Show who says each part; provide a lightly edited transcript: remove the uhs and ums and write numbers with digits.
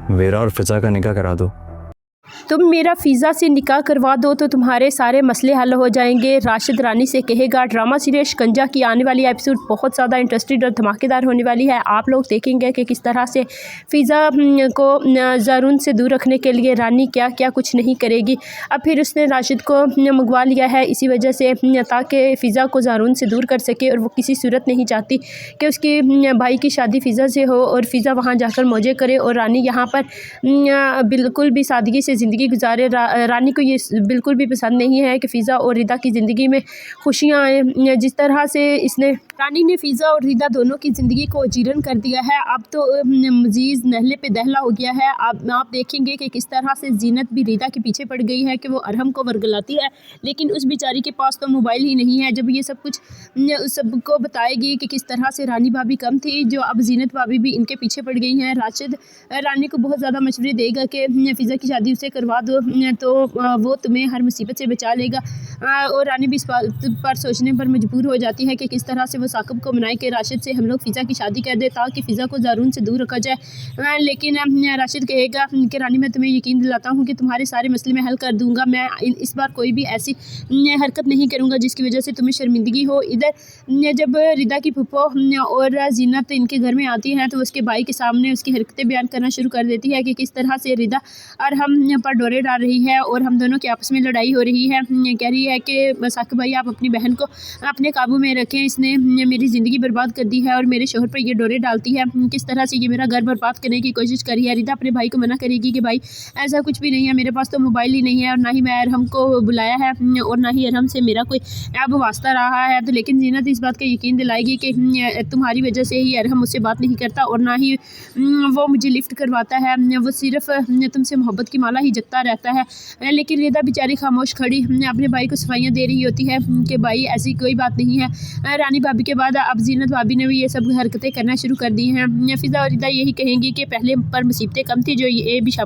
Speaker 1: Vera और फ़िज़ा का निकाह करा दो।
Speaker 2: तुम मेरा फ़िज़ा से निकाह करवा दो तो तुम्हारे सारे मसले हल हो जाएंगे, राशिद रानी से कहेगा। ड्रामा सीरियल शिकंजा की आने वाली एपिसोड बहुत ज़्यादा इंटरेस्टिंग और धमाकेदार होने वाली है। आप लोग देखेंगे कि किस तरह से फ़िज़ा को ज़ारून से दूर रखने के लिए रानी क्या क्या कुछ नहीं करेगी। अब फिर उसने राशिद को मंगवा लिया है इसी वजह से, ताकि फ़िज़ा को ज़ारून से दूर कर सके। और वो किसी सूरत नहीं चाहती कि उसकी भाई की शादी फ़िज़ा से हो और फ़िज़ा वहाँ जाकर मौजे करे और रानी यहाँ पर बिल्कुल भी सादगी से ज़िंदगी गुजारे। रानी को ये बिल्कुल भी पसंद नहीं है कि फ़िज़ा और रिदा की ज़िंदगी में खुशियाँ आएँ। जिस तरह से इसने रानी ने फ़िज़ा और रिदा दोनों की ज़िंदगी को जीरन कर दिया है, अब तो मज़ीद नहले पे दहला हो गया है। अब आप देखेंगे कि किस तरह से जीनत भी रिदा के पीछे पड़ गई है कि वो अरहम को वर्गलाती है, लेकिन उस बेचारी के पास तो मोबाइल ही नहीं है। जब ये सब कुछ उस सबको बताएगी कि किस तरह से रानी भाभी कम थी, जो अब जीनत भाभी भी इनके पीछे पड़ गई हैं। राशिद रानी को बहुत ज़्यादा मशवरे देगा कि फ़िज़ा की शादी उसे करवा दो तो वो तुम्हें हर मुसीबत से बचा लेगा। और रानी भी इस बात पर सोचने पर मजबूर हो जाती है कि किस तरह से वो साकिब को मनाए कि राशिद से हम लोग फ़िज़ा की शादी कर दे ताकि फ़िज़ा को ज़ारून से दूर रखा जाए। लेकिन राशिद कहेगा कि रानी मैं तुम्हें यकीन दिलाता हूँ कि तुम्हारे सारे मसले मैं हल कर दूँगा। मैं इस बार कोई भी ऐसी हरकत नहीं करूँगा जिसकी वजह से तुम्हें शर्मिंदगी हो। इधर जब रिदा की फूफो और जीनत इनके घर में आती हैं तो उसके भाई के सामने उसकी हरकतें बयान करना शुरू कर देती है कि किस तरह से रिदा और हम पर डोरे डाल रही है और हम दोनों की आपस में लड़ाई हो रही है। कह रही है कि साकिब भाई आप अपनी बहन को अपने काबू में रखें, इसने मेरी ज़िंदगी बर्बाद कर दी है और मेरे शोहर पर ये डोरे डालती है, किस तरह से ये मेरा घर बर्बाद करने की कोशिश कर रही है। रिदा अपने भाई को मना करेगी कि भाई ऐसा कुछ भी नहीं है, मेरे पास तो मोबाइल ही नहीं है और ना ही मैं अरहम को बुलाया है और ना ही अरहम से मेरा कोई अब वास्ता रहा है। तो लेकिन जीनत इस बात का यकीन दिलाएगी कि तुम्हारी वजह से ही अरहम मुझसे बात नहीं करता और ना ही वो मुझे लिफ्ट करवाता है, वो सिर्फ तुमसे मोहब्बत की माला ही जगता रहता है। लेकिन रिदा बेचारी खामोश खड़ी अपने भाई को सफाइयाँ दे रही होती है कि भाई ऐसी कोई बात नहीं है। रानी भाभी के बाद अब जीनत भाभी ने भी ये सब हरकतें करना शुरू कर दी हैं। फ़िज़ा और रिदा यही कहेंगी कि पहले पर मुसीबतें कम थी जो ये भी शामिल